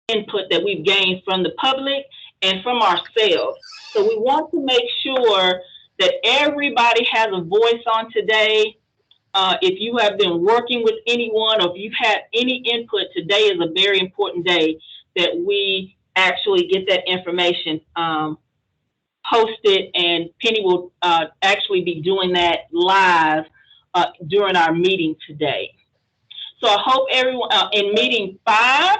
input that we've gained from the public and from ourselves. So we want to make sure that everybody has a voice on today. If you have been working with anyone or if you've had any input, today is a very important day that we actually get that information posted, and Penny will actually be doing that live during our meeting today. So I hope everyone, in meeting 5,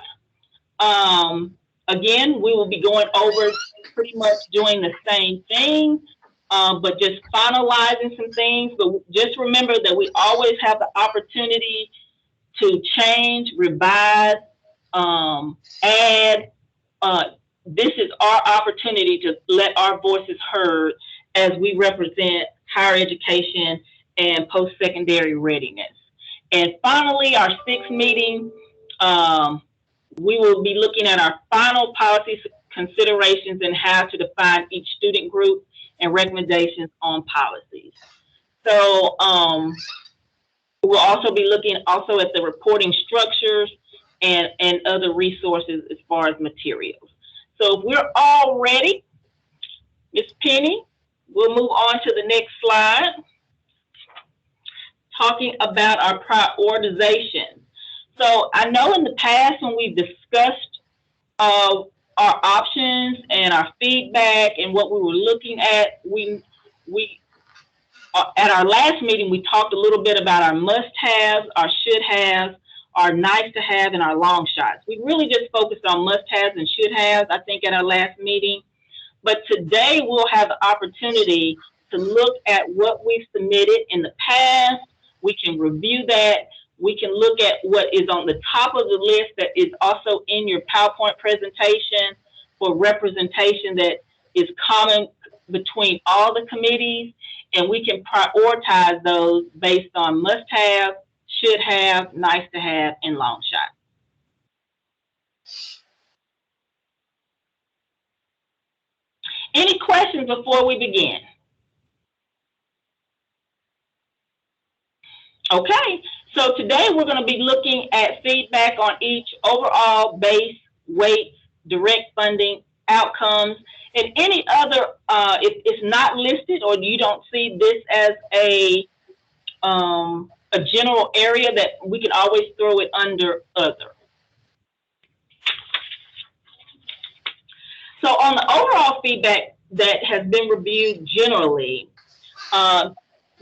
again, we will be going over pretty much doing the same thing, but just finalizing some things. But just remember that we always have the opportunity to change, revise, add. This is our opportunity to let our voices heard as we represent higher education and post-secondary readiness. And finally, our 6th meeting, we will be looking at our final policy considerations and how to define each student group and recommendations on policies. So we'll also be looking also at the reporting structures and other resources as far as materials. So if we're all ready, Ms. Penny, we'll move on to the next slide, talking about our prioritization. So I know in the past when we've discussed our options and our feedback and what we were looking at, we at our last meeting, we talked a little bit about our must-haves, our should-haves, our nice-to-have, and our long shots. We really just focused on must-haves and should-haves, I think, at our last meeting. But today, we'll have the opportunity to look at what we've submitted in the past. We can review that. We can look at what is on the top of the list that is also in your PowerPoint presentation for representation that is common between all the committees, and we can prioritize those based on must-have, should-have, nice-to-have, and long shot. Any questions before we begin? Okay, so today we're going to be looking at feedback on each overall, base, weights, direct funding, outcomes, and any other, if it's not listed or you don't see this as a general area, that we can always throw it under other. So on the overall feedback that has been reviewed generally,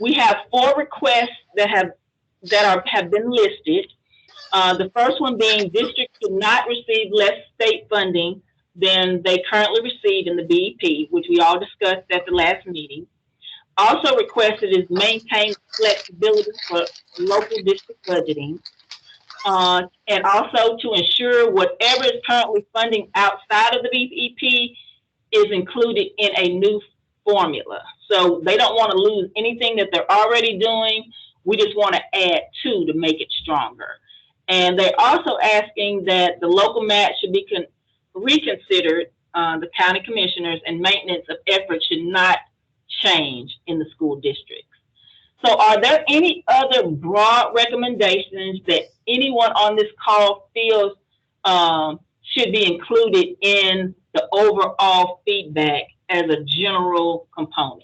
we have 4 requests that have been listed. The first one being districts should not receive less state funding than they currently receive in the BEP, which we all discussed at the last meeting. Also requested is maintain flexibility for local district budgeting, and also to ensure whatever is currently funding outside of the BEP is included in a new formula. So they don't want to lose anything that they're already doing. We just want to add to make it stronger. And they're also asking that the local match should be reconsidered, the county commissioners, and maintenance of efforts should not change in the school districts. So are there any other broad recommendations that anyone on this call feels should be included in the overall feedback as a general component?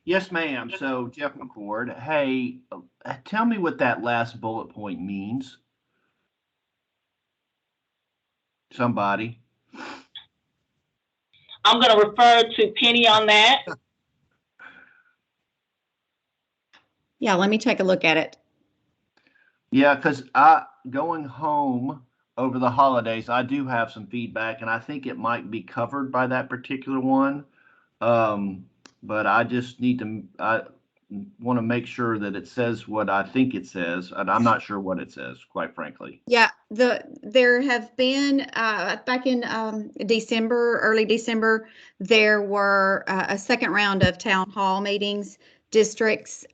Yes, ma'am. So Jeff McCord, hey, tell me what that last bullet point means. Somebody. I'm going to refer to Penny on that. Yeah, let me take a look at it. Yeah, because going home over the holidays, I do have some feedback, and I think it might be covered by that particular one. But I just need to, I want to make sure that it says what I think it says, and I'm not sure what it says, quite frankly. Yeah, there have been, back in December, early December, there were a second round of town hall meetings. Districts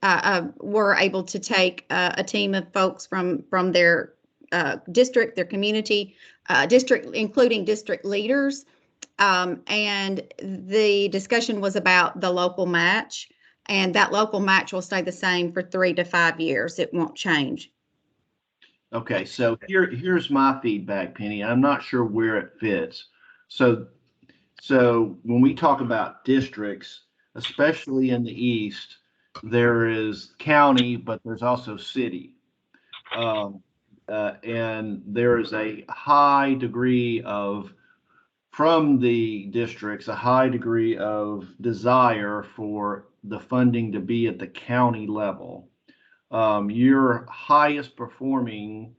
were able to take a team of folks from their district, their community, district, including district leaders. And the discussion was about the local match, and that local match will stay the same for 3 to 5 years. It won't change. Okay, so here's my feedback, Penny. I'm not sure where it fits. So when we talk about districts, especially in the east, there is county, but there's also city. Um, and there is a high degree of, from the districts, a high degree of desire for the funding to be at the county level. Your highest performing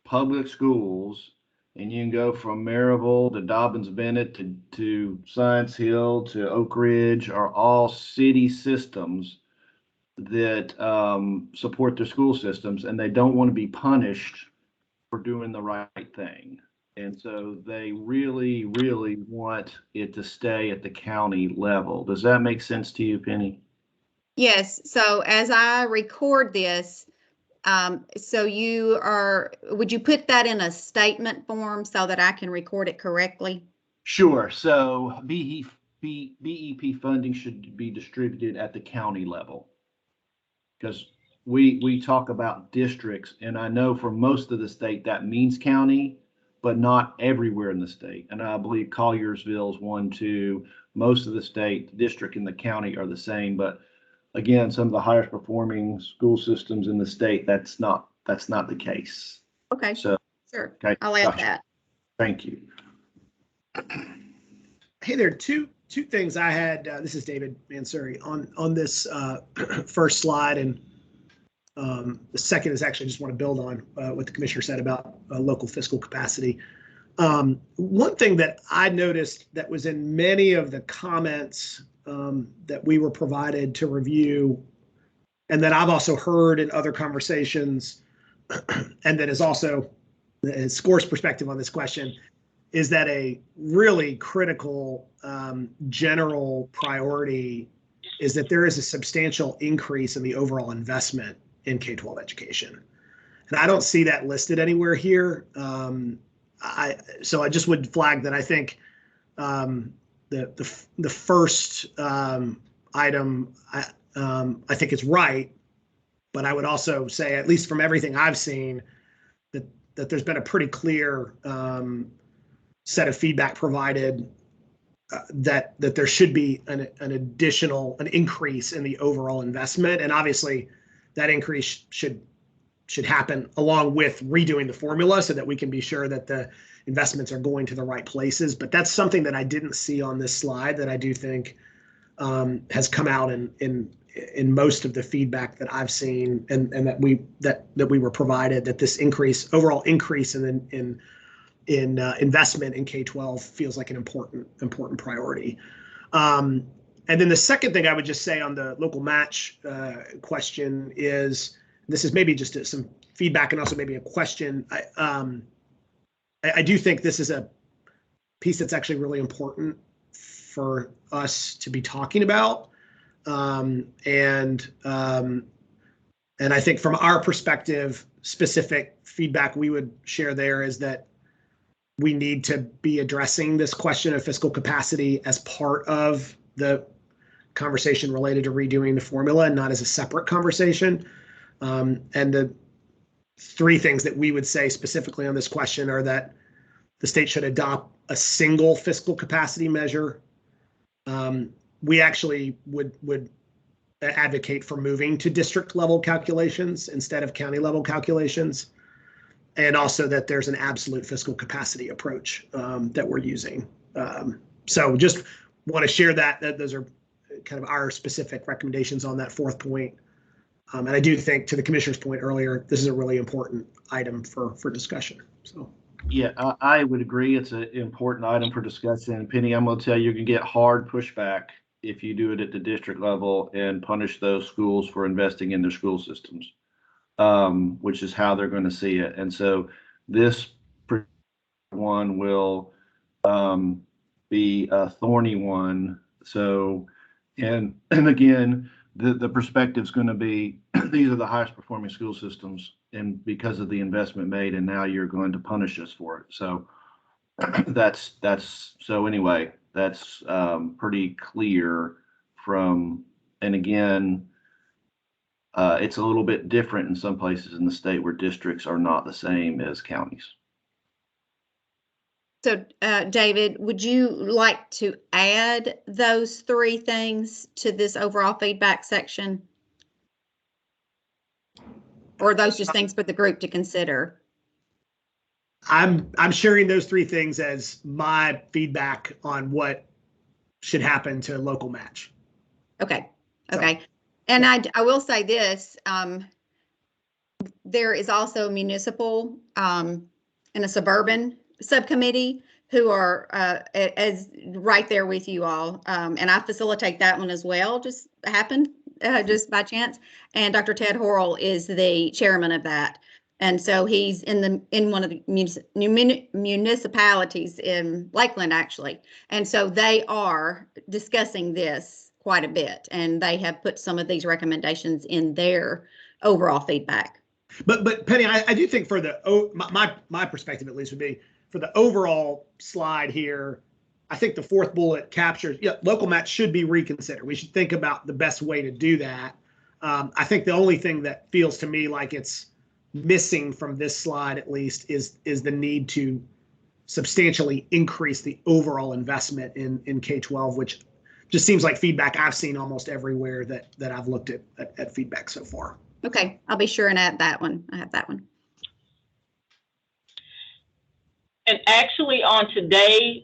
public schools, and you can go from Maryville to Dobbins Bennett to Science Hill to Oak Ridge, are all city systems that support their school systems, and they don't want to be punished for doing the right thing. And so they really, really want it to stay at the county level. Does that make sense to you, Penny? Yes, so as I record this, so would you put that in a statement form so that I can record it correctly? Sure. So BEP funding should be distributed at the county level, because we talk about districts, and I know for most of the state that means county, but not everywhere in the state. And I believe Colliersville is one too. Most of the state, district and the county are the same, but again, some of the highest performing school systems in the state, that's not the case. Okay, So, sure. okay, I'll add gotcha. that. Thank you. Hey there, two things I had. This is David Mansuri on this first slide, and the second is actually just want to build on what the commissioner said about local fiscal capacity. One thing that I noticed that was in many of the comments that we were provided to review, and that I've also heard in other conversations, and that is also SCORE's perspective on this question, is that a really critical general priority is that there is a substantial increase in the overall investment in K-12 education. And I don't see that listed anywhere here. So I just would flag that I think the first item, I think it's right, but I would also say, at least from everything I've seen, that there's been a pretty clear set of feedback provided that there should be an increase in the overall investment, and obviously that increase should happen along with redoing the formula so that we can be sure that the investments are going to the right places. But that's something that I didn't see on this slide that I do think has come out in most of the feedback that I've seen, and that we were provided, that this overall increase in investment in K-12 feels like an important priority. And then the second thing I would just say on the local match question is, this is maybe just some feedback and also maybe a question. I do think this is a piece that's actually really important for us to be talking about. And I think from our perspective, specific feedback we would share there is that we need to be addressing this question of fiscal capacity as part of the conversation related to redoing the formula and not as a separate conversation. And the three things that we would say specifically on this question are that the state should adopt a single fiscal capacity measure. We actually would advocate for moving to district level calculations instead of county level calculations. And also that there's an absolute fiscal capacity approach that we're using. So just want to share that those are kind of our specific recommendations on that fourth point. And I do think, to the commissioner's point earlier, this is a really important item for discussion. So yeah, I would agree. It's an important item for discussion. Penny, I'm going to tell you, you can get hard pushback if you do it at the district level and punish those schools for investing in their school systems. Which is how they're going to see it. And so this one will be a thorny one. So, and again, the perspective is going to be, these are the highest performing school systems, and because of the investment made, and now you're going to punish us for it. So so anyway, that's pretty clear from, and again, it's a little bit different in some places in the state where districts are not the same as counties. So, David, would you like to add those 3 things to this overall feedback section? Or are those just things for the group to consider? I'm sharing those 3 things as my feedback on what should happen to local match. Okay. Okay. And I will say this, there is also municipal and a suburban subcommittee who are as right there with you all. And I facilitate that one as well, just happened just by chance. And Dr. Ted Horrell is the chairman of that. And so he's in one of the municipalities in Lakeland, actually. And so they are discussing this quite a bit, and they have put some of these recommendations in their overall feedback. But Penny, I do think for the my perspective at least would be for the overall slide here. I think the 4th bullet captures, local match should be reconsidered. We should think about the best way to do that. I think the only thing that feels to me like it's missing from this slide at least is the need to substantially increase the overall investment in K-12, which just seems like feedback I've seen almost everywhere that I've looked at feedback so far. Okay, I'll be sure and add that one. I have that one. And actually on today,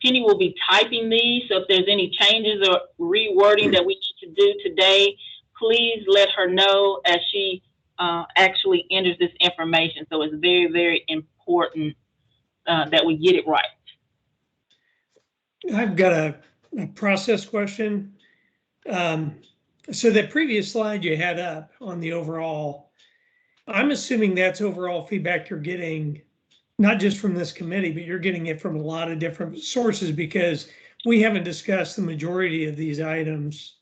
Penny will be typing these. So if there's any changes or rewording that we need to do today, please let her know as she actually enters this information. So it's very, very important that we get it right. I've got a process question. So the previous slide you had up on the overall, I'm assuming that's overall feedback you're getting, not just from this committee, but you're getting it from a lot of different sources, because we haven't discussed the majority of these items,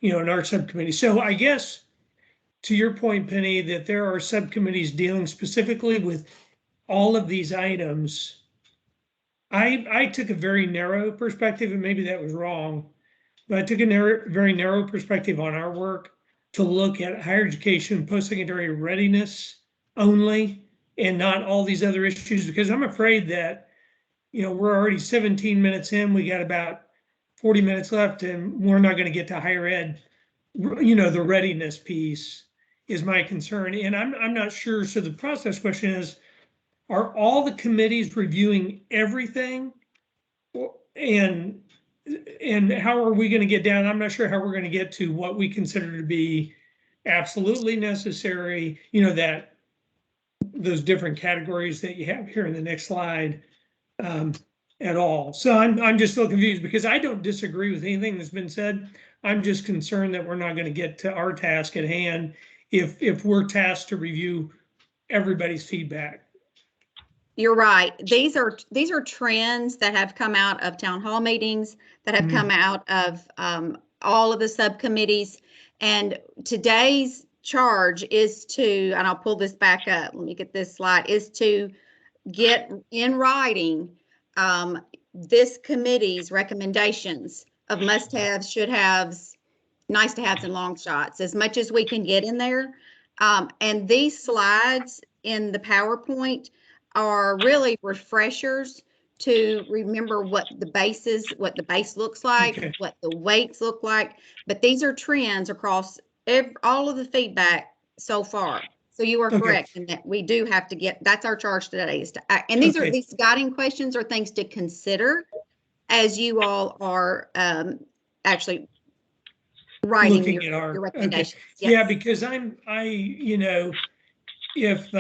in our subcommittee. So I guess to your point, Penny, that there are subcommittees dealing specifically with all of these items. I took a very narrow perspective, and maybe that was wrong, but I took a very narrow perspective on our work to look at higher education, post-secondary readiness only, and not all these other issues, because I'm afraid that, we're already 17 minutes in, we got about 40 minutes left, and we're not going to get to higher ed. The readiness piece is my concern, and I'm not sure. So the process question is, are all the committees reviewing everything? And how are we going to get down? I'm not sure how we're going to get to what we consider to be absolutely necessary, that those different categories that you have here in the next slide at all. So I'm just a little confused, because I don't disagree with anything that's been said. I'm just concerned that we're not going to get to our task at hand if we're tasked to review everybody's feedback. You're right. These are trends that have come out of town hall meetings, that have come out of all of the subcommittees. And today's charge is to, and I'll pull this back up, let me get this slide, is to get in writing this committee's recommendations of must-haves, should-haves, nice-to-haves, and long shots, as much as we can get in there. And these slides in the PowerPoint are really refreshers to remember what the base looks like, okay, what the weights look like. But these are trends across all of the feedback so far. So you are correct in that we do have to get, that's our charge today, is to, and these are, these guiding questions are things to consider as you all are actually writing your recommendations. Yes. Yeah, because if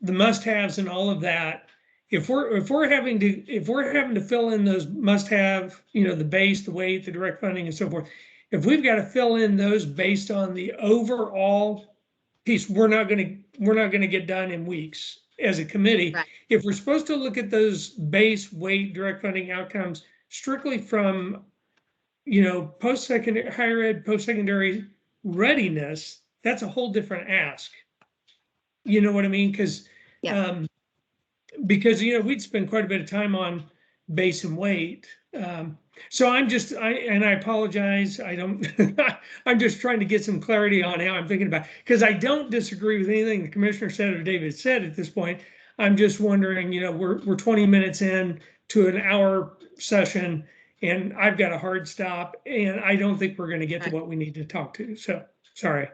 the must-haves and all of that, if we're having to fill in those must-have, the base, the weight, the direct funding, and so forth, if we've got to fill in those based on the overall piece, we're not going to get done in weeks as a committee. Right. If we're supposed to look at those base, weight, direct funding outcomes strictly from post-secondary, higher ed, post-secondary readiness, that's a whole different ask. You know what I mean? Because we'd spend quite a bit of time on base and weight. So and I apologize. I don't, I'm just trying to get some clarity on how I'm thinking about it, because I don't disagree with anything the commissioner said or David said at this point. I'm just wondering, we're 20 minutes in to an hour session and I've got a hard stop and I don't think we're going to get to what we need to talk to. So sorry.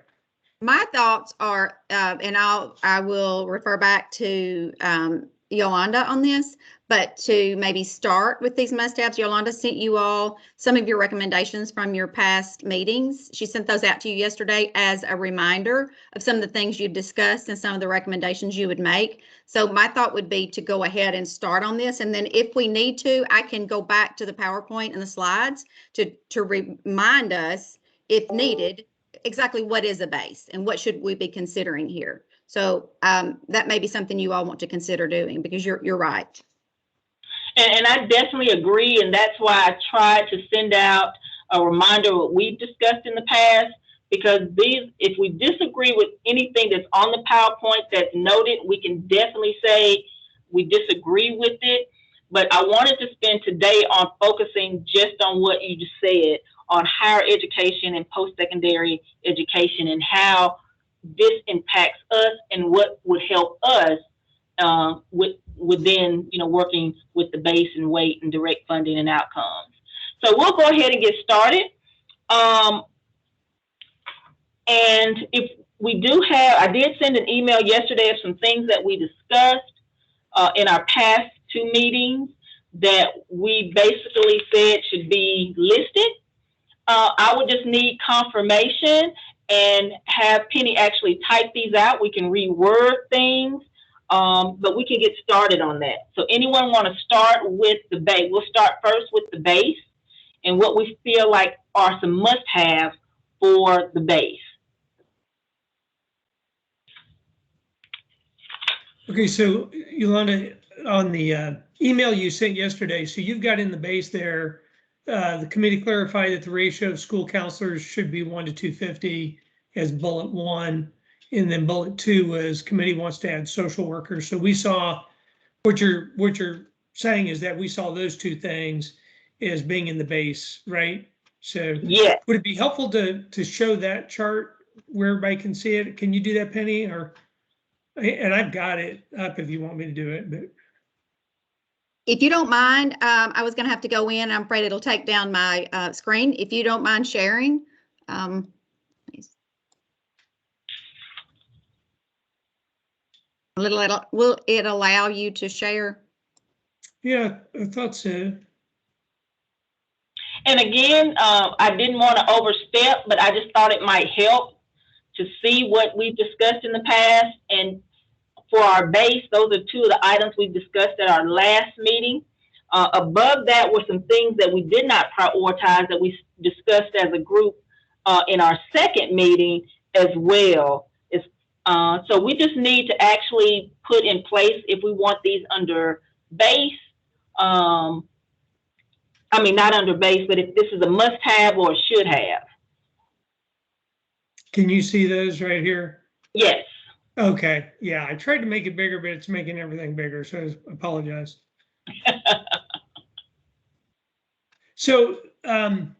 My thoughts are, and I will refer back to Yolanda on this, but to maybe start with these must-haves. Yolanda sent you all some of your recommendations from your past meetings. She sent those out to you yesterday as a reminder of some of the things you've discussed and some of the recommendations you would make. So my thought would be to go ahead and start on this. And then if we need to, I can go back to the PowerPoint and the slides to remind us, if needed, exactly what is a base and what should we be considering here. So that may be something you all want to consider doing, because you're right. And I definitely agree. And that's why I tried to send out a reminder of what we've discussed in the past, because if we disagree with anything that's on the PowerPoint that's noted, we can definitely say we disagree with it. But I wanted to spend today on focusing just on what you just said, on higher education and post-secondary education, and how this impacts us and what would help us within working with the base and weight and direct funding and outcomes. So we'll go ahead and get started. And if we do I did send an email yesterday of some things that we discussed in our past 2 meetings that we basically said should be listed. I would just need confirmation and have Penny actually type these out. We can reword things, but we can get started on that. So anyone want to start with the base? We'll start first with the base and what we feel like are some must-haves for the base. Okay, so Yolanda, on the email you sent yesterday, so you've got in the base there, the committee clarified that the ratio of school counselors should be 1 to 250 as bullet 1. And then bullet 2 was committee wants to add social workers. So we saw what you're saying is that we saw those 2 things as being in the base, right? So yeah, would it be helpful to show that chart where everybody can see it? Can you do that, Penny? And I've got it up if you want me to do it, but. If you don't mind, I was going to have to go in. I'm afraid it'll take down my screen. If you don't mind sharing. Will it allow you to share? Yeah, I thought so. And again, I didn't want to overstep, but I just thought it might help to see what we've discussed in the past. And for our base, those are 2 of the items we discussed at our last meeting. Above that were some things that we did not prioritize that we discussed as a group in our second meeting as well. So we just need to actually put in place if we want these under base. I mean, not under base, but if this is a must-have or a should-have. Can you see those right here? Yes. Okay, yeah, I tried to make it bigger, but it's making everything bigger, so I apologize. So, the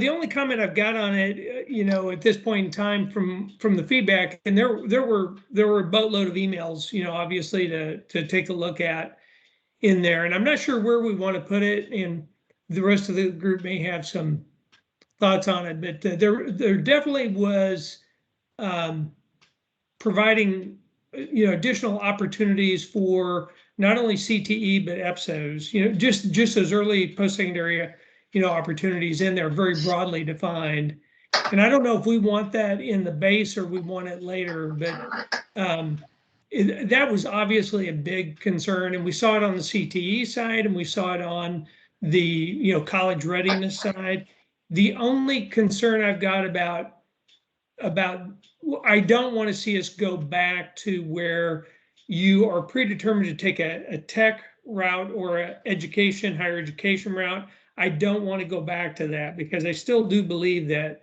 only comment I've got on it, at this point in time from the feedback, and there were a boatload of emails, obviously to take a look at in there, and I'm not sure where we want to put it, and the rest of the group may have some thoughts on it, but there definitely was providing additional opportunities for not only CTE but EPSOs, just those early post-secondary opportunities in there, very broadly defined. And I don't know if we want that in the base or we want it later, but that was obviously a big concern, and we saw it on the CTE side and we saw it on the college readiness side. The only concern I've got about I don't want to see us go back to where you are predetermined to take a tech route or a higher education route. I don't want to go back to that, because I still do believe that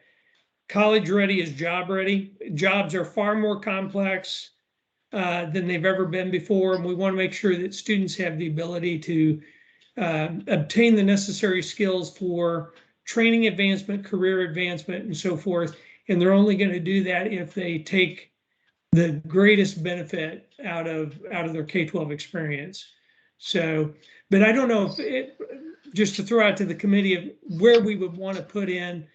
college ready is job ready. Jobs are far more complex than they've ever been before, and we want to make sure that students have the ability to obtain the necessary skills for training advancement, career advancement, and so forth. And they're only going to do that if they take the greatest benefit out of their K-12 experience. So, but I don't know if it, just to throw out to the committee of where we would want to put in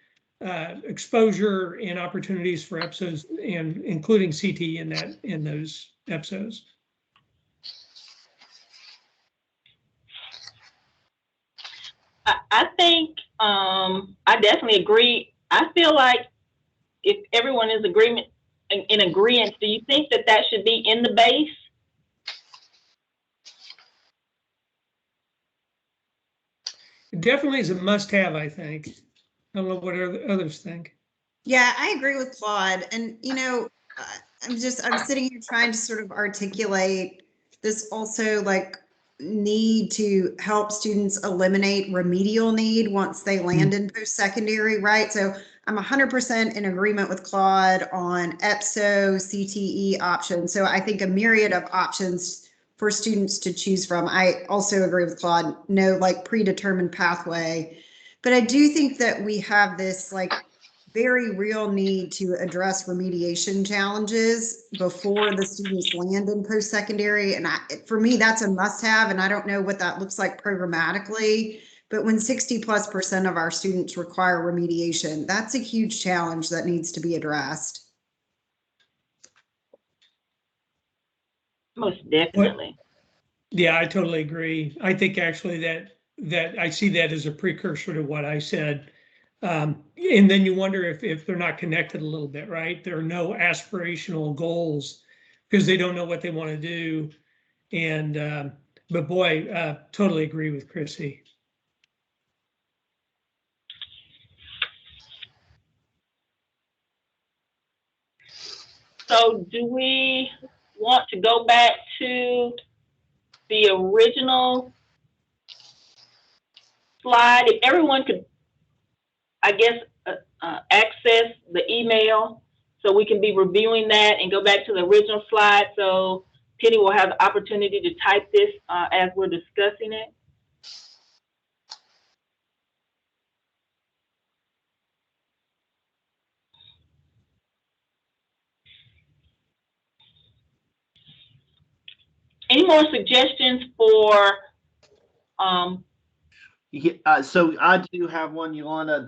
exposure and opportunities for EPSOs, and including CTE in those EPSOs. I think I definitely agree. I feel like if everyone is in agreement, do you think that should be in the base? It definitely is a must-have, I think. I don't know what others think. Yeah, I agree with Claude. And, you know, I'm sitting here trying to sort of articulate this also like need to help students eliminate remedial need once they land in post-secondary, right? So I'm 100% in agreement with Claude on EPSO, CTE options. So I think a myriad of options for students to choose from. I also agree with Claude, no like predetermined pathway. But I do think that we have this like very real need to address remediation challenges before the students land in post-secondary. And for me, that's a must-have, and I don't know what that looks like programmatically, but when 60+% of our students require remediation, that's a huge challenge that needs to be addressed. Most definitely. Yeah, I totally agree. I think actually that I see that as a precursor to what I said. And then you wonder if they're not connected a little bit, right? There are no aspirational goals because they don't know what they want to do. And, but boy, totally agree with Chrissy. So do we want to go back to the original slide? If everyone could, I guess, access the email so we can be reviewing that and go back to the original slide. So Penny will have the opportunity to type this as we're discussing it. Any more suggestions for Yeah, so I do have one, Yolanda.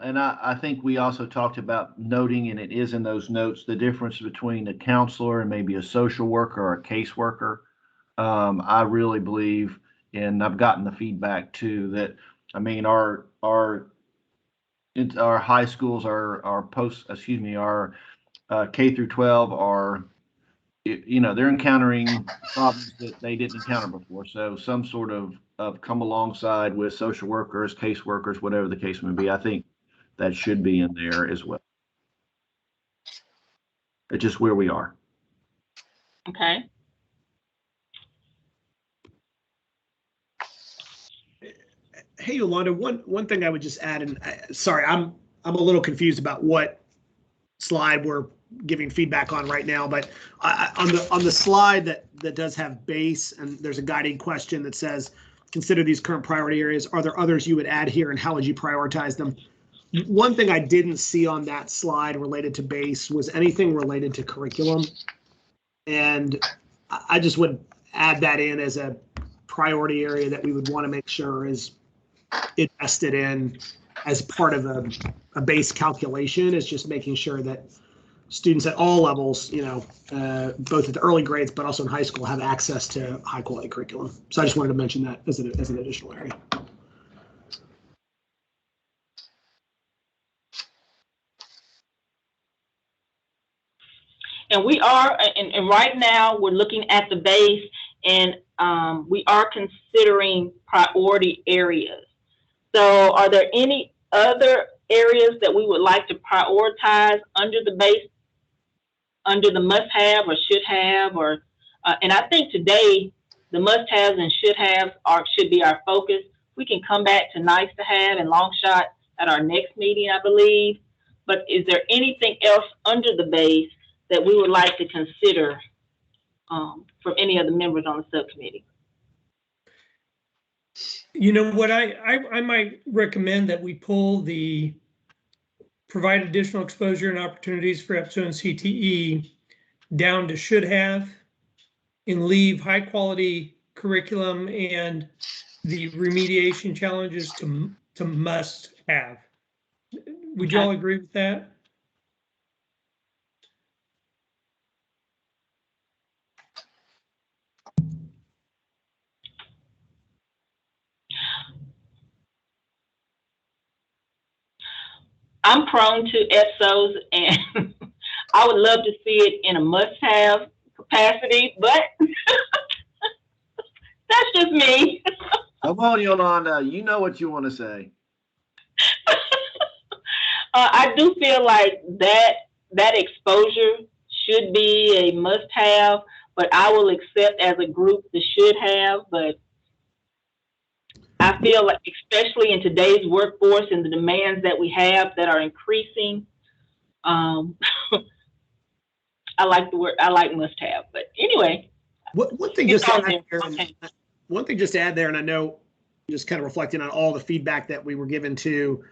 And I think we also talked about noting, and it is in those notes, the difference between a counselor and maybe a social worker or a caseworker. I really believe, and I've gotten the feedback too, that I mean our high schools, our K through 12 are, they're encountering problems that they didn't encounter before. So some sort of come alongside with social workers, caseworkers, whatever the case may be. I think that should be in there as well. It's just where we are. okay. Hey, Yolanda, one thing I would just add, and sorry, I'm a little confused about what slide we're giving feedback on right now, but on the slide that does have base, and there's a guiding question that says, consider these current priority areas. Are there others you would add here, and how would you prioritize them? One thing I didn't see on that slide related to base was anything related to curriculum. And I just would add that in as a priority area that we would want to make sure is invested in as part of a base calculation, is just making sure that students at all levels, both at the early grades, but also in high school, have access to high quality curriculum. So I just wanted to mention that as an additional area. And we are, and right now we're looking at the base, and we are considering priority areas. So are there any other areas that we would like to prioritize under the base, under the must-have or should-have, or and I think today the must-haves and should-haves should be our focus. We can come back to nice-to-have and long shot at our next meeting, I believe. But is there anything else under the base that we would like to consider from any of the members on the subcommittee? You know what, I might recommend that we pull the provide additional exposure and opportunities for EPSO and CTE down to should have, and leave high quality curriculum and the remediation challenges to must have. Would you all agree with that? I'm prone to EPSOs, and I would love to see it in a must-have capacity, but that's just me. Come on, Yolanda, you know what you want to say. I do feel like that exposure should be a must-have, but I will accept as a group the should have. But I feel like, especially in today's workforce and the demands that we have that are increasing, I like the word. I like must-have. But anyway, one thing just to add there, one thing just to add there, and I know just kind of reflecting on all the feedback that we were given to,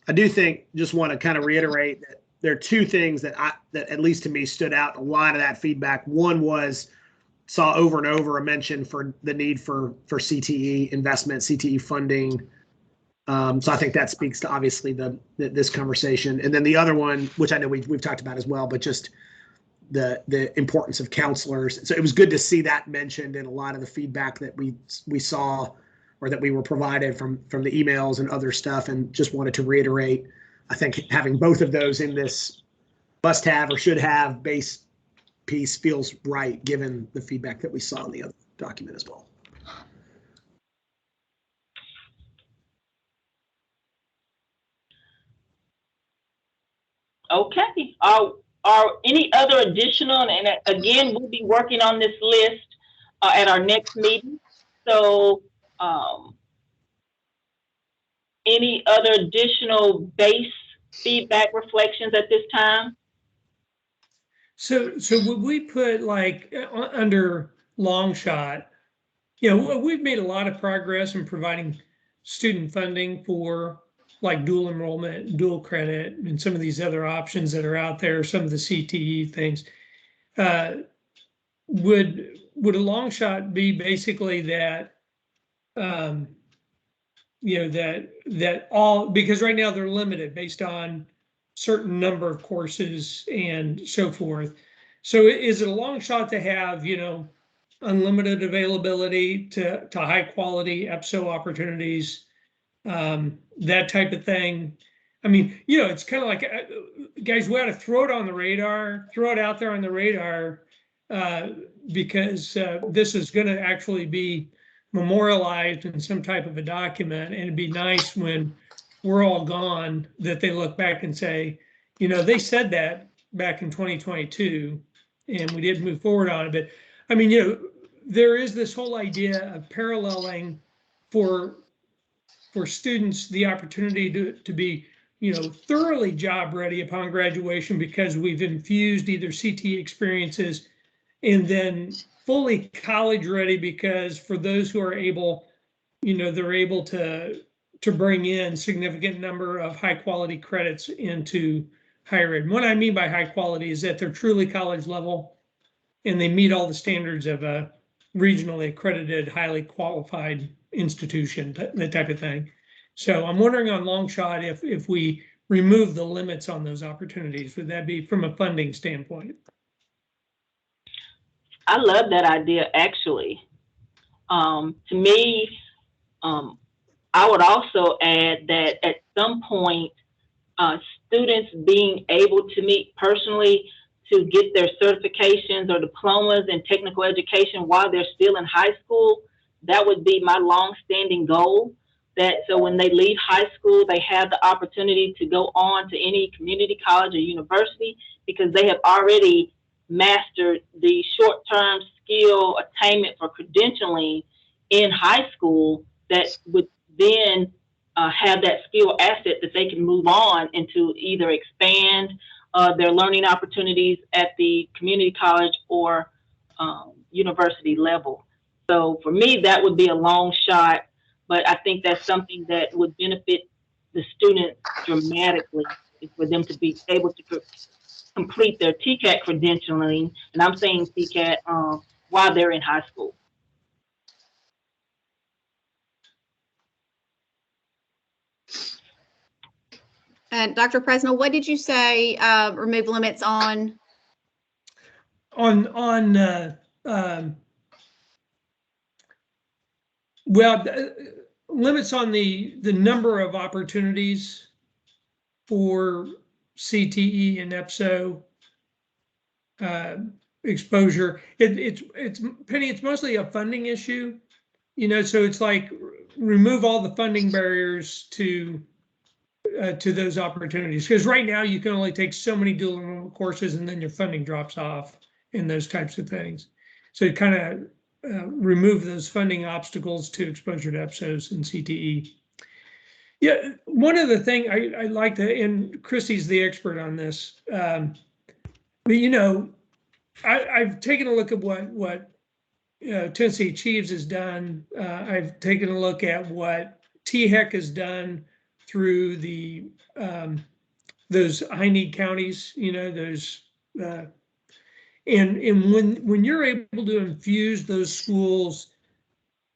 I do think, just want to kind of reiterate that there are two things that at least to me stood out a lot of that feedback. One was, saw over and over a mention for the need for CTE investment, CTE funding. So I think that speaks to obviously this conversation. And then the other one, which I know we've talked about as well, but just the importance of counselors. So it was good to see that mentioned in a lot of the feedback that we saw, or that we were provided from the emails and other stuff, and just wanted to reiterate, I think having both of those in this must have or should have base piece feels right, given the feedback that we saw in the other document as well. okay. Are any other additional, and again, we'll be working on this list at our next meeting. So any other additional base feedback reflections at this time? So would we put like under long shot, we've made a lot of progress in providing student funding for like dual enrollment, dual credit, and some of these other options that are out there, some of the CTE things. Would a long shot be basically that, that all, because right now they're limited based on certain number of courses and so forth. So is it a long shot to have, unlimited availability to high quality EPSO opportunities, that type of thing? I mean, it's kind of like, guys, we ought to throw it on the radar, throw it out there on the radar, because this is going to actually be memorialized in some type of a document, and it'd be nice when we're all gone that they look back and say, they said that back in 2022 and we didn't move forward on it. But I mean, there is this whole idea of paralleling for students the opportunity to be, thoroughly job ready upon graduation, because we've infused either CTE experiences, and then fully college ready because for those who are able, they're able to bring in significant number of high quality credits into higher ed. And what I mean by high quality is that they're truly college level and they meet all the standards of a regionally accredited, highly qualified institution, that type of thing. So I'm wondering on long shot, if we remove the limits on those opportunities, would that be from a funding standpoint? I love that idea, actually. To me, I would also add that at some point, students being able to meet personally to get their certifications or diplomas in technical education while they're still in high school, that would be my long-standing goal. So when they leave high school, they have the opportunity to go on to any community college or university, because they have already mastered the short-term skill attainment for credentialing in high school, that would then have that skill asset that they can move on into either expand their learning opportunities at the community college or university level. So for me, that would be a long shot. but I think that's something that would benefit the students dramatically, is for them to be able to complete their TCAT credentialing, and I'm saying TCAT while they're in high school. And Dr. Presnell, what did you say, remove limits on? Well, limits on the number of opportunities for CTE and EPSO exposure. It's Penny, it's mostly a funding issue, so it's like remove all the funding barriers to those opportunities, because right now you can only take so many dual enrollment courses and then your funding drops off in those types of things. So kind of remove those funding obstacles to exposure to EPSOs and CTE. Yeah, one of the things I like to, and Chrissy's the expert on this, but I've taken a look at what Tennessee Achieves has done. I've taken a look at what THEC has done through the those high need counties, those and when you're able to infuse those schools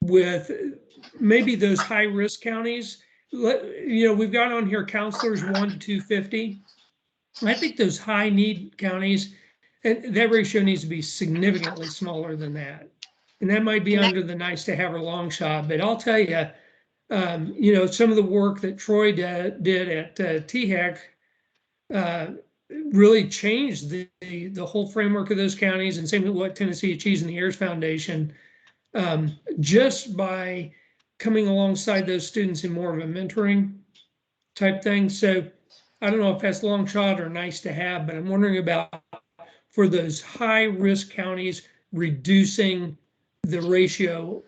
with maybe those high risk counties, we've got on here counselors 1 to 250. I think those high need counties, and that ratio needs to be significantly smaller than that. And that might be under the nice to have or long shot, but I'll tell you, some of the work that Troy did at THEC really changed the whole framework of those counties, and same with what Tennessee Achieves and the Ayers Foundation, just by coming alongside those students in more of a mentoring type thing. So I don't know if that's long shot or nice to have, but I'm wondering about, for those high risk counties, reducing the ratio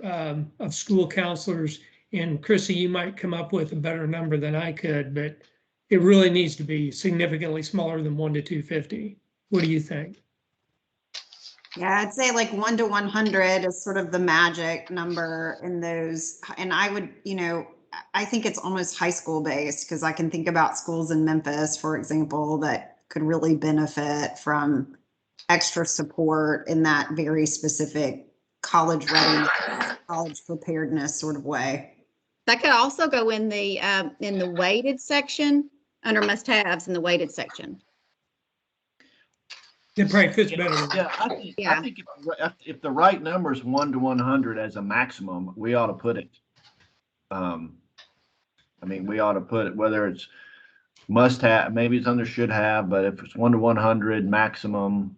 of school counselors. And Chrissy, you might come up with a better number than I could, but it really needs to be significantly smaller than 1 to 250. What do you think? Yeah, I'd say like 1 to 100 is sort of the magic number in those. And I would, I think it's almost high school based, because I can think about schools in Memphis, for example, that could really benefit from extra support in that very specific college ready, college preparedness sort of way. That could also go in the weighted section, under must-haves in the weighted section. It probably fits better. Yeah, I think if the right number is 1 to 100 as a maximum, we ought to put it. We ought to put it, whether it's must have, maybe it's under should have, but if it's 1 to 100 maximum,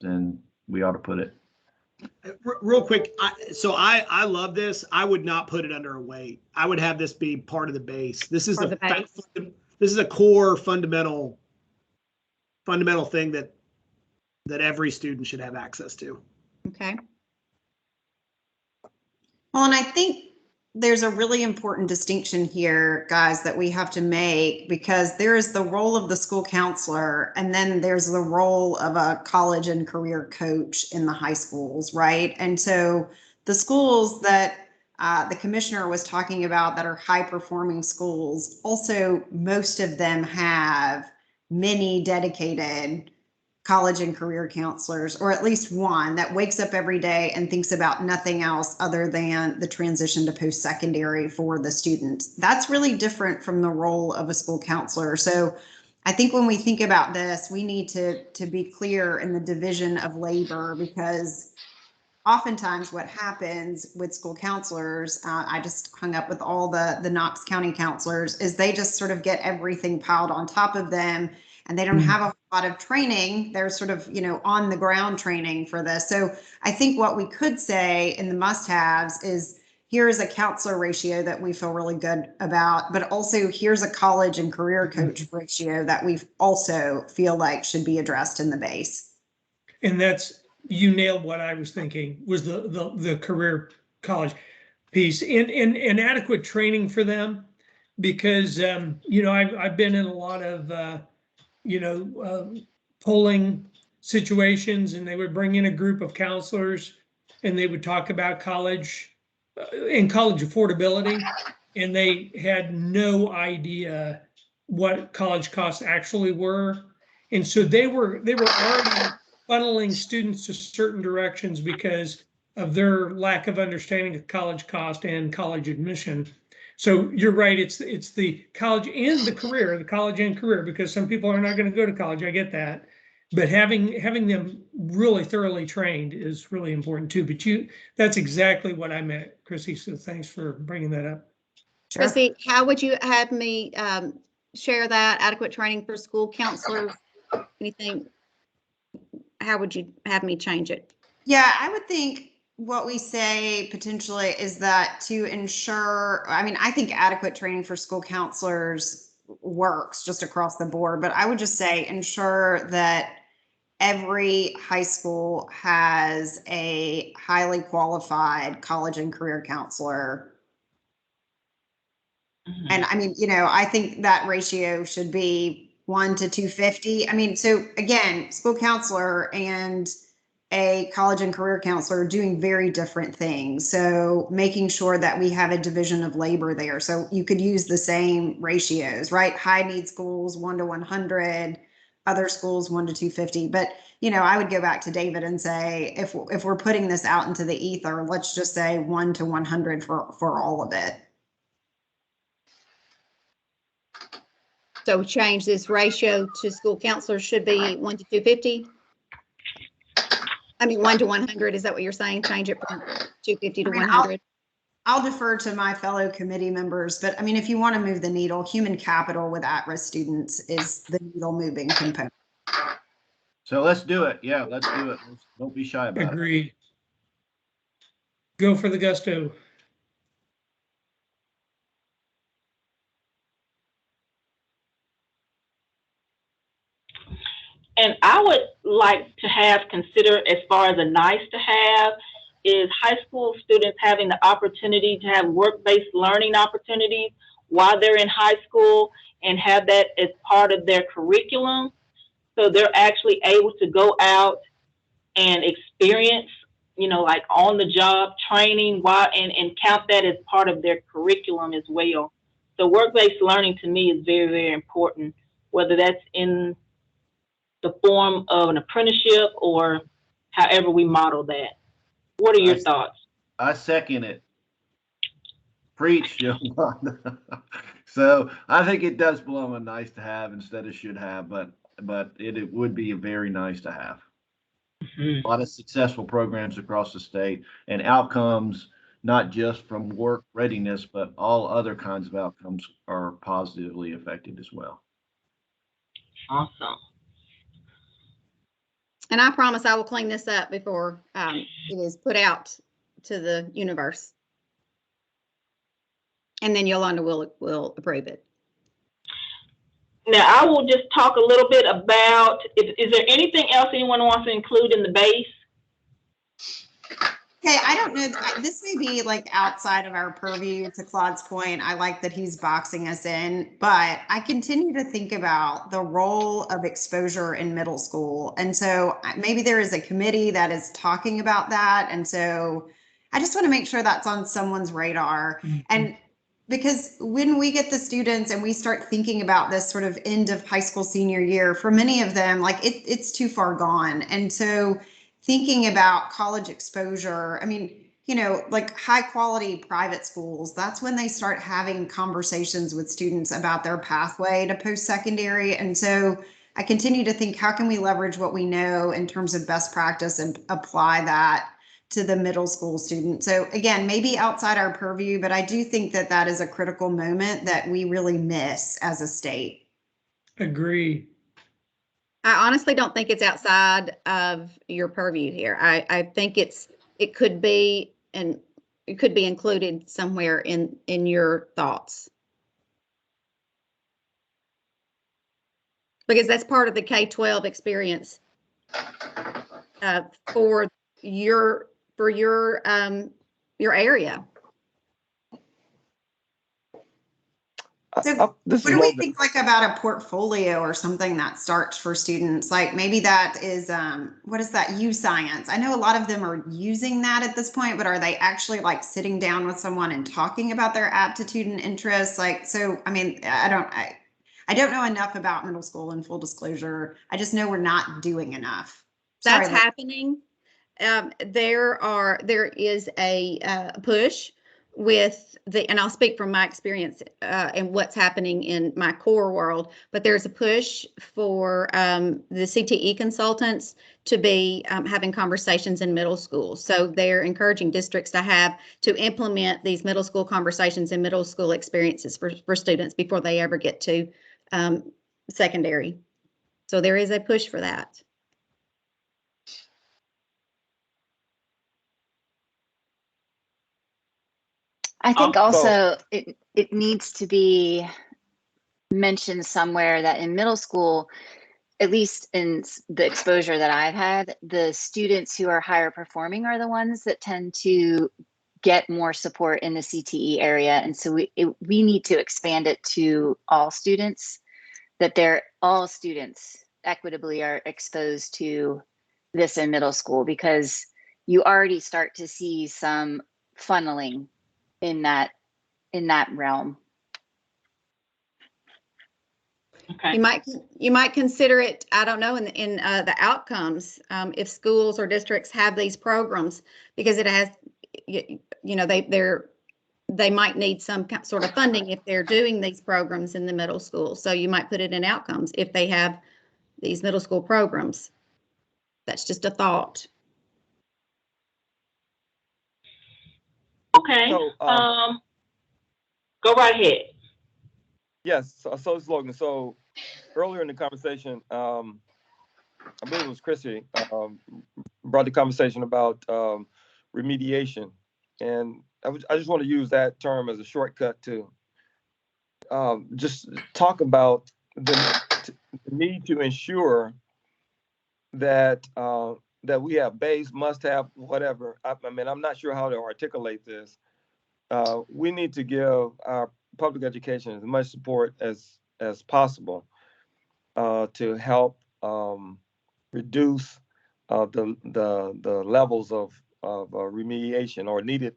then we ought to put it. Real quick, I love this. I would not put it under a weight. I would have this be part of the base. This is this is a core fundamental thing that every student should have access to. Okay. Well, and I think there's a really important distinction here, guys, that we have to make, because there is the role of the school counselor, and then there's the role of a college and career coach in the high schools, right? And so the schools that the commissioner was talking about that are high performing schools, also most of them have many dedicated college and career counselors, or at least one that wakes up every day and thinks about nothing else other than the transition to post-secondary for the students. That's really different from the role of a school counselor. So I think when we think about this, we need to be clear in the division of labor, because oftentimes what happens with school counselors, I just hung up with all the Knox County counselors, is they just sort of get everything piled on top of them, and they don't have a lot of training. They're sort of, on the ground training for this. So I think what we could say in the must-haves is, here's a counselor ratio that we feel really good about, but also here's a college and career coach ratio that we also feel like should be addressed in the base. And you nailed what I was thinking, was the career college piece, and adequate training for them, because I've been in a lot of polling situations, and they would bring in a group of counselors and they would talk about college in college affordability, and they had no idea what college costs actually were. And so they were already funneling students to certain directions because of their lack of understanding of college cost and college admission. So you're right, it's the college and the career, the college and career, because some people are not going to go to college. I get that. But having them really thoroughly trained is really important too. But that's exactly what I meant, Chrissy. So thanks for bringing that up. Sure. Chrissy, how would you have me share that? Adequate training for school counselors? Anything? How would you have me change it? Yeah, I would think what we say potentially is that to ensure, I mean, I think adequate training for school counselors works just across the board, but I would just say ensure that every high school has a highly qualified college and career counselor. Mhm. And I mean, I think that ratio should be 1 to 250. I mean, so again, school counselor and a college and career counselor are doing very different things. So making sure that we have a division of labor there. So you could use the same ratios, right? High need schools, 1 to 100, other schools, 1 to 250. But, I would go back to David and say, if we're putting this out into the ether, let's just say 1 to 100 for all of it. So change this ratio to school counselors should be 1 to 250. I mean, 1 to 100. Is that what you're saying? Change it from 250 to 100. I'll defer to my fellow committee members, but I mean, if you want to move the needle, human capital with at-risk students is the needle moving component. So let's do it. Yeah, let's do it. Don't be shy about it. Agreed. Go for the gusto. And I would like to have considered, as far as a nice to have, is high school students having the opportunity to have work-based learning opportunities while they're in high school and have that as part of their curriculum. So they're actually able to go out and experience, like on the job training and count that as part of their curriculum as well. So work-based learning to me is very, very important, whether that's in the form of an apprenticeship or however we model that. What are your thoughts? I second it. Preach, Yolanda. So I think it does belong a nice to have instead of should have, but it would be a very nice to have. Mm-hmm. A lot of successful programs across the state and outcomes, not just from work readiness, but all other kinds of outcomes are positively affected as well. Awesome. And I promise I will clean this up before it is put out to the universe. And then Yolanda will approve it. Now, I will just talk a little bit about, is there anything else anyone wants to include in the base? Okay, I don't know. This may be like outside of our purview. To Claude's point, I like that he's boxing us in, but I continue to think about the role of exposure in middle school. And so maybe there is a committee that is talking about that. And so I just want to make sure that's on someone's radar. Mm-hmm. And because when we get the students and we start thinking about this sort of end of high school senior year, for many of them, like it's too far gone. And so thinking about college exposure, I mean, like high quality private schools, that's when they start having conversations with students about their pathway to post-secondary. And so I continue to think, how can we leverage what we know in terms of best practice and apply that to the middle school student? So again, maybe outside our purview, but I do think that that is a critical moment that we really miss as a state. Agree. I honestly don't think it's outside of your purview here. I think it could be, and it could be included somewhere in your thoughts. Because that's part of the K-12 experience for your area. So this what is do we Logan. think like about a portfolio or something that starts for students? Like maybe that is, what is that? U-Science. I know a lot of them are using that at this point, but are they actually like sitting down with someone and talking about their aptitude and interests? Like, so, I mean, I don't know enough about middle school, in full disclosure. I just know we're not doing enough. That's Sorry, happening. There is a push with and I'll speak from my experience and what's happening in my core world, but there's a push for the CTE consultants to be having conversations in middle school. So they're encouraging districts to implement these middle school conversations and middle school experiences for students before they ever get to secondary. So there is a push for that. I think Also, also it needs to be mentioned somewhere that in middle school, at least in the exposure that I've had, the students who are higher performing are the ones that tend to get more support in the CTE area. And so we need to expand it to all students, that all students equitably are exposed to this in middle school, because you already start to see some funneling in that realm. okay. You might consider it, I don't know, in the outcomes, if schools or districts have these programs, because it has, they might need some sort of funding if they're doing these programs in the middle school. So you might put it in outcomes if they have these middle school programs. That's just a thought. Okay. So, Go right ahead. yes, so it's Logan. So earlier in the conversation, I believe it was Chrissy, brought the conversation about remediation. And I just want to use that term as a shortcut to just talk about the need to ensure that that we have base, must have, whatever. I mean, I'm not sure how to articulate this. We need to give our public education as much support as possible to help reduce the levels of remediation or needed,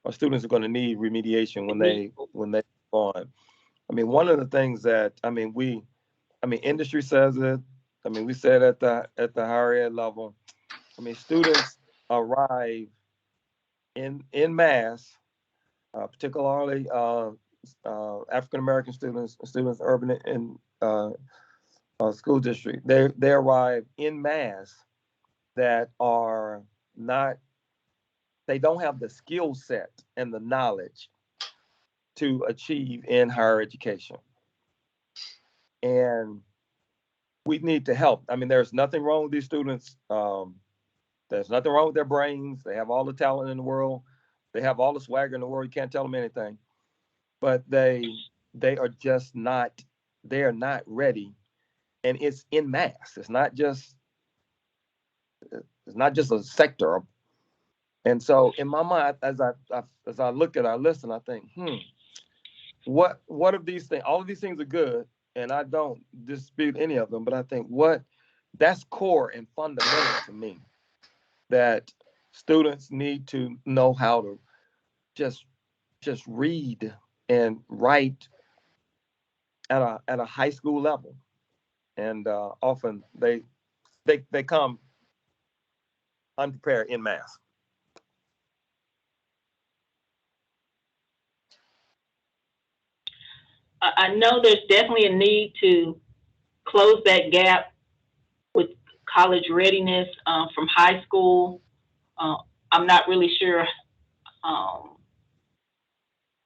or students are going to need remediation when they go on. I mean, one of the things that industry says it. I mean, we said at the higher ed level. I mean, students arrive in mass, particularly African American students urban in school district. They arrive in mass that are not. They don't have the skill set and the knowledge to achieve in higher education, and we need to help. I mean, there's nothing wrong with these students. There's nothing wrong with their brains. They have all the talent in the world. They have all the swagger in the world. You can't tell them anything. But they are just not. They are not ready, and it's in mass. It's not just a sector. And so, in my mind, as I look at our list, and I think, what of these things? All of these things are good, and I don't dispute any of them. But I think that's core and fundamental to me, that students need to know how to just read and write at a high school level, and often they come unprepared in mass. I know there's definitely a need to close that gap with college readiness from high school. I'm not really sure.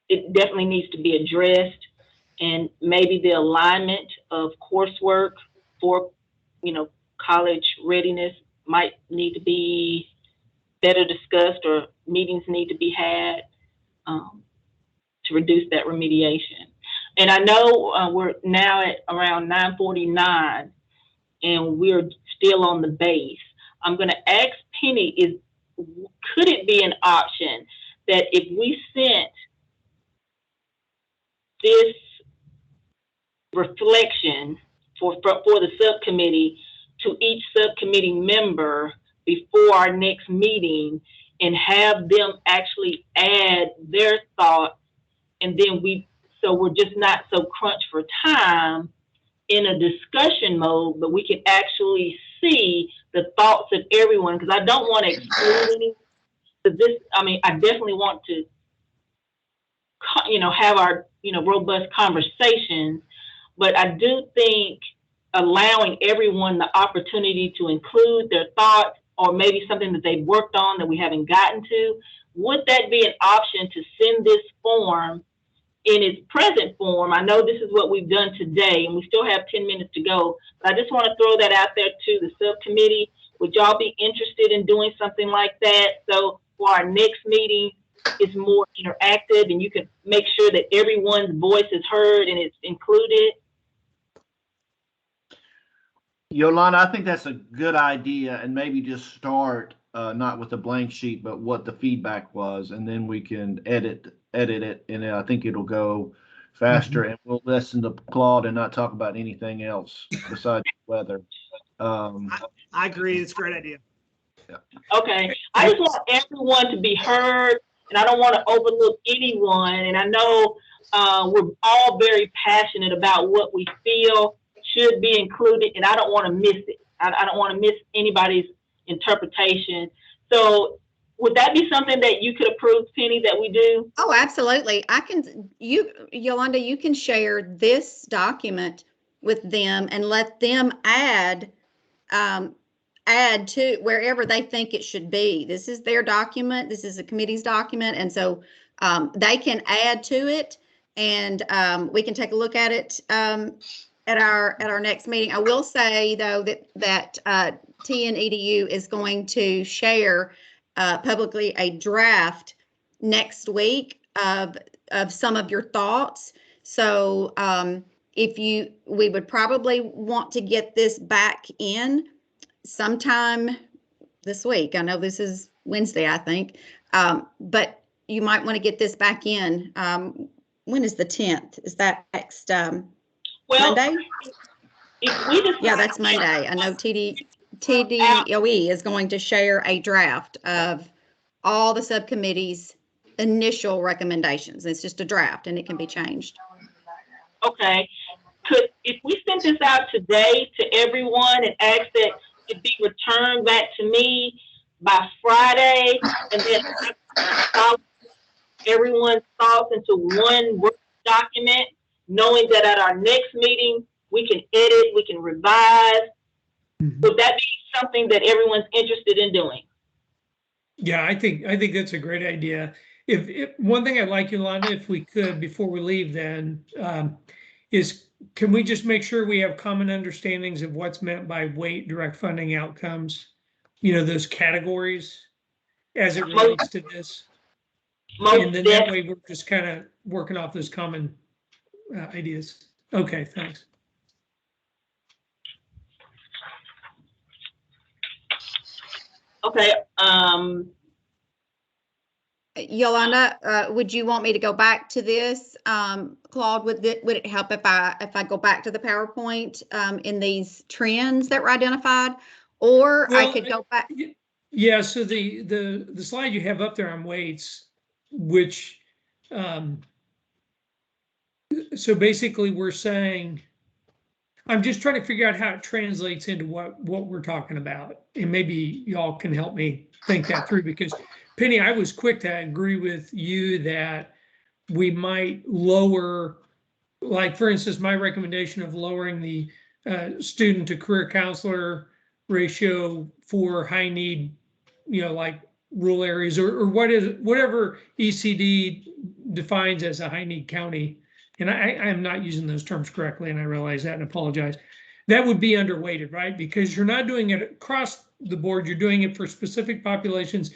It definitely needs to be addressed, and maybe the alignment of coursework for, college readiness might need to be better discussed, or meetings need to be had to reduce that remediation. And I know we're now at around 9:49, and we're still on the base. I'm going to ask Penny, could it be an option that if we sent this reflection for the subcommittee to each subcommittee member before our next meeting and have them actually add their thoughts, and then so we're just not so crunched for time in a discussion mode, but we can actually see the thoughts of everyone, because I don't want to exclude any. I definitely want to, have our, robust conversations, but I do think allowing everyone the opportunity to include their thoughts or maybe something that they've worked on that we haven't gotten to, would that be an option to send this form in its present form? I know this is what we've done today and we still have 10 minutes to go, but I just want to throw that out there to the subcommittee. Would y'all be interested in doing something like that? So for our next meeting, it's more interactive and you can make sure that everyone's voice is heard and it's included. Yolanda, I think that's a good idea, and maybe just start not with a blank sheet, but what the feedback was, and then we can edit it, and I think it'll go faster. And we'll listen to Claude and not talk about anything else besides weather. I agree. It's a great idea. Yeah. Okay. I just want everyone to be heard, and I don't want to overlook anyone. And I know we're all very passionate about what we feel should be included, and I don't want to miss it. I don't want to miss anybody's interpretation. So would that be something that you could approve, Penny, that we do? Oh, absolutely. Yolanda, you can share this document with them and let them add to wherever they think it should be. This is their document. This is the committee's document. And so they can add to it, and we can take a look at it at our next meeting. I will say though that TNEDU is going to share publicly a draft next week of some of your thoughts. So we would probably want to get this back in sometime this week. I know this is Wednesday, I think, but you might want to get this back in. When is the 10th? Is that next Monday? Yeah, that's Monday. I know TDOE is going to share a draft of all the subcommittees' initial recommendations. It's just a draft and it can be changed. Okay. If we send this out today to everyone and ask that it be returned back to me by Friday, and then everyone's thoughts into one Word document, knowing that at our next meeting, we can edit, we can revise. Would that be something that everyone's interested in doing? Yeah, I think that's a great idea. If one thing I'd like, Yolanda, if we could, before we leave then, is can we just make sure we have common understandings of what's meant by weight direct funding outcomes, those categories as it relates to this? And then that way we're just kind of working off those common ideas. Okay, thanks. Okay. Yolanda, would you want me to go back to this? Claude, would it help if I go back to the PowerPoint in these trends that were identified, or I could go back? Yeah. So the slide you have up there on weights, which so basically we're saying, I'm just trying to figure out how it translates into what we're talking about, and maybe y'all can help me think that through, because Penny, I was quick to agree with you that we might lower, like for instance, my recommendation of lowering the student to career counselor ratio for high need, like rural areas or whatever ECD defines as a high need county. And I am not using those terms correctly, and I realize that and apologize. That would be underweighted, right? Because you're not doing it across the board, you're doing it for specific populations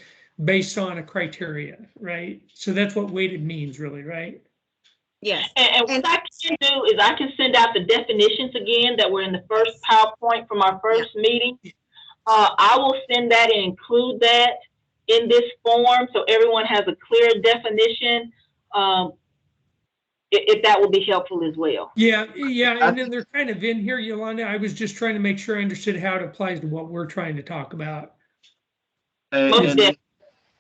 based on a criteria, right? So that's what weighted means, really, right? Yes. And what I can do is I can send out the definitions again that were in the first PowerPoint from our first meeting. I will send that and include that in this form so everyone has a clear definition. if that would be helpful as well. Yeah, and then they're kind of in here, Yolanda. I was just trying to make sure I understood how it applies to what we're trying to talk about. Most And definitely.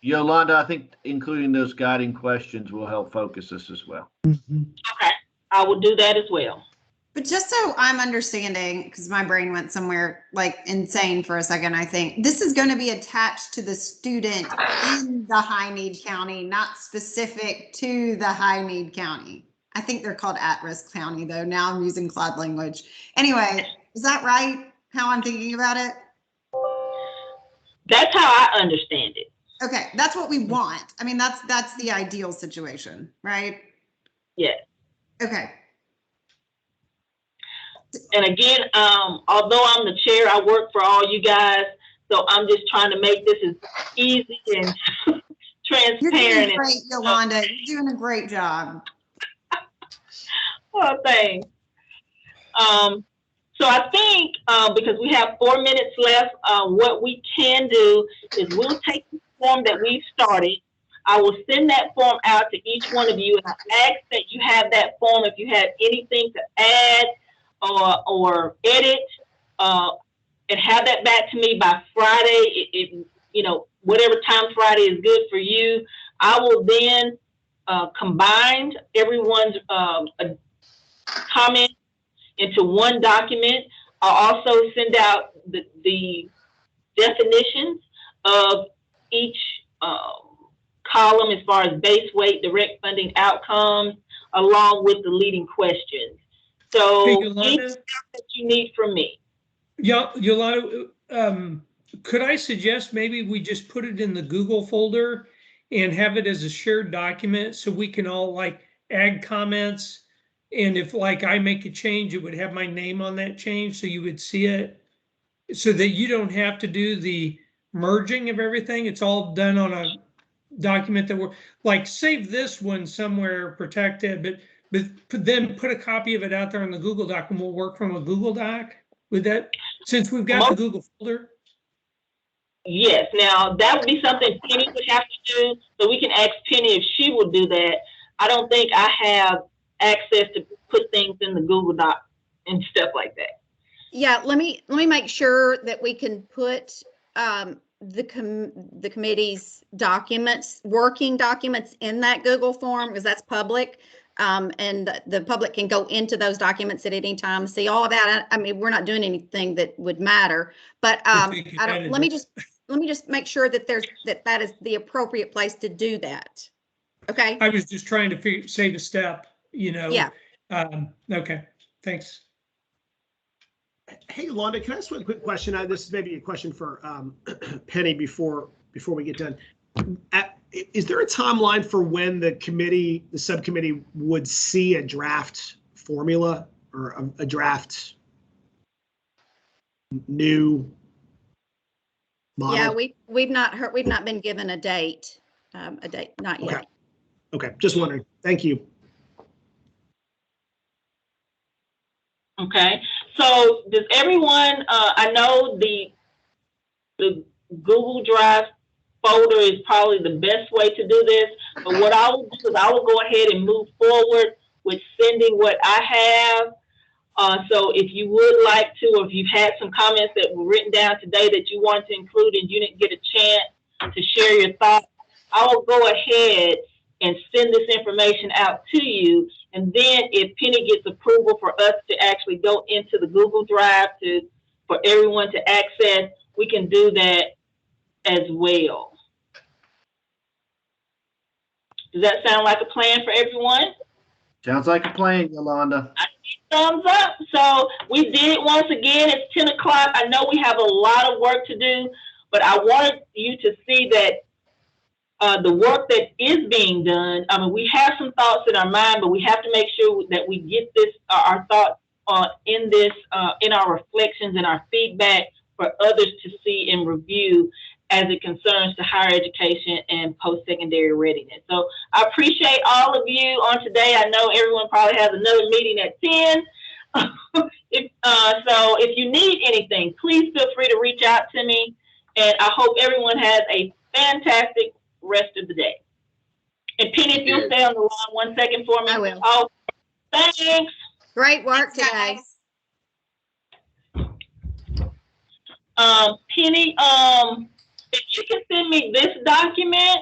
Yolanda, I think including those guiding questions will help focus us as well. Okay, I will do that as well. But just so I'm understanding, because my brain went somewhere like insane for a second, I think this is going to be attached to the student in the high need county, not specific to the high need county. I think they're called at-risk county though. Now I'm using Cloud language. Anyway, is that right? How I'm thinking about it? That's how I understand it. Okay, that's what we want. I mean, that's the ideal situation, right? Yes. Okay. And again, although I'm the chair, I work for all you guys. So I'm just trying to make this as easy and transparent. You're doing great, Yolanda. You're doing a great job. Well, thanks. So I think because we have 4 minutes left, what we can do is we'll take the form that we've started. I will send that form out to each one of you, and I ask that you have that form if you have anything to add or edit, and have that back to me by Friday. Whatever time Friday is good for you. I will then combine everyone's comment into one document. I'll also send out the definitions of each column as far as base weight, direct funding outcomes, along with the leading questions. So Hey, Yolanda, anything that you need from me. Yolanda, could I suggest maybe we just put it in the Google folder and have it as a shared document so we can all like add comments, and if like I make a change, it would have my name on that change so you would see it, so that you don't have to do the merging of everything. It's all done on a document that we're like, save this one somewhere, protect it, but then put a copy of it out there on the Google Doc, and we'll work from a Google Doc with that, since we've got the Google folder. Yes. Now that would be something Penny would have to do, so we can ask Penny if she will do that. I don't think I have access to put things in the Google Doc and stuff like that. Yeah, let me make sure that we can put the committee's documents, working documents, in that Google form, because that's public. And the public can go into those documents at any time, see all of that. I mean, we're not doing anything that would matter, but let me just make sure that that is the appropriate place to do that. Okay. I was just trying to save a step, Yeah. Okay, thanks. Hey, Yolanda, can I ask one quick question? This is maybe a question for Penny before we get done. Is there a timeline for when the subcommittee would see a draft formula or a draft new model? Yeah, we've not been given a date. Not yet. Okay, just wondering. Thank you. Okay, so does everyone, I know the Google Drive folder is probably the best way to do this, but what I will do is I will go ahead and move forward with sending what I have. So if you would like to, or if you've had some comments that were written down today that you want to include and you didn't get a chance to share your thoughts, I will go ahead and send this information out to you. And then if Penny gets approval for us to actually go into the Google Drive for everyone to access, we can do that as well. Does that sound like a plan for everyone? Sounds like a plan, Yolanda. Thumbs up. So we did it once again. It's 10 o'clock. I know we have a lot of work to do, but I wanted you to see that the work that is being done. I mean, we have some thoughts in our mind, but we have to make sure that we get this, our thoughts in our reflections and our feedback for others to see and review as it concerns to higher education and post-secondary readiness. So I appreciate all of you on today. I know everyone probably has another meeting at 10. So if you need anything, please feel free to reach out to me. And I hope everyone has a fantastic rest of the day. And Penny, if you'll stay on the line 1 second for me. I will. Oh, Thanks. Great work Thanks, today. guys. Penny, if you can send me this document,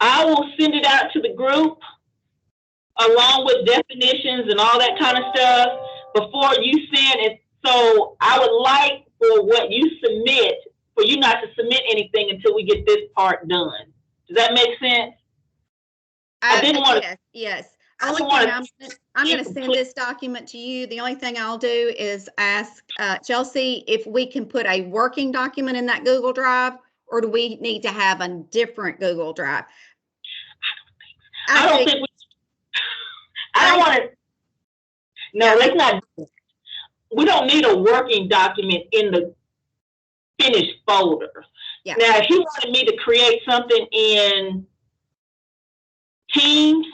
I will send it out to the group along with definitions and all that kind of stuff before you send it. So I would like for what you submit, for you not to submit anything until we get this part done. Does that make sense? I didn't want to. Yes. I Only don't thing wanna- I'm going to send this document to you. The only thing I'll do is ask Chelsea if we can put a working document in that Google Drive, or do we need to have a different Google Drive? I don't think I don't want to. No, let's not. We don't need a working document in the finished folder. Yeah. Now, if you wanted me to create something in Teams,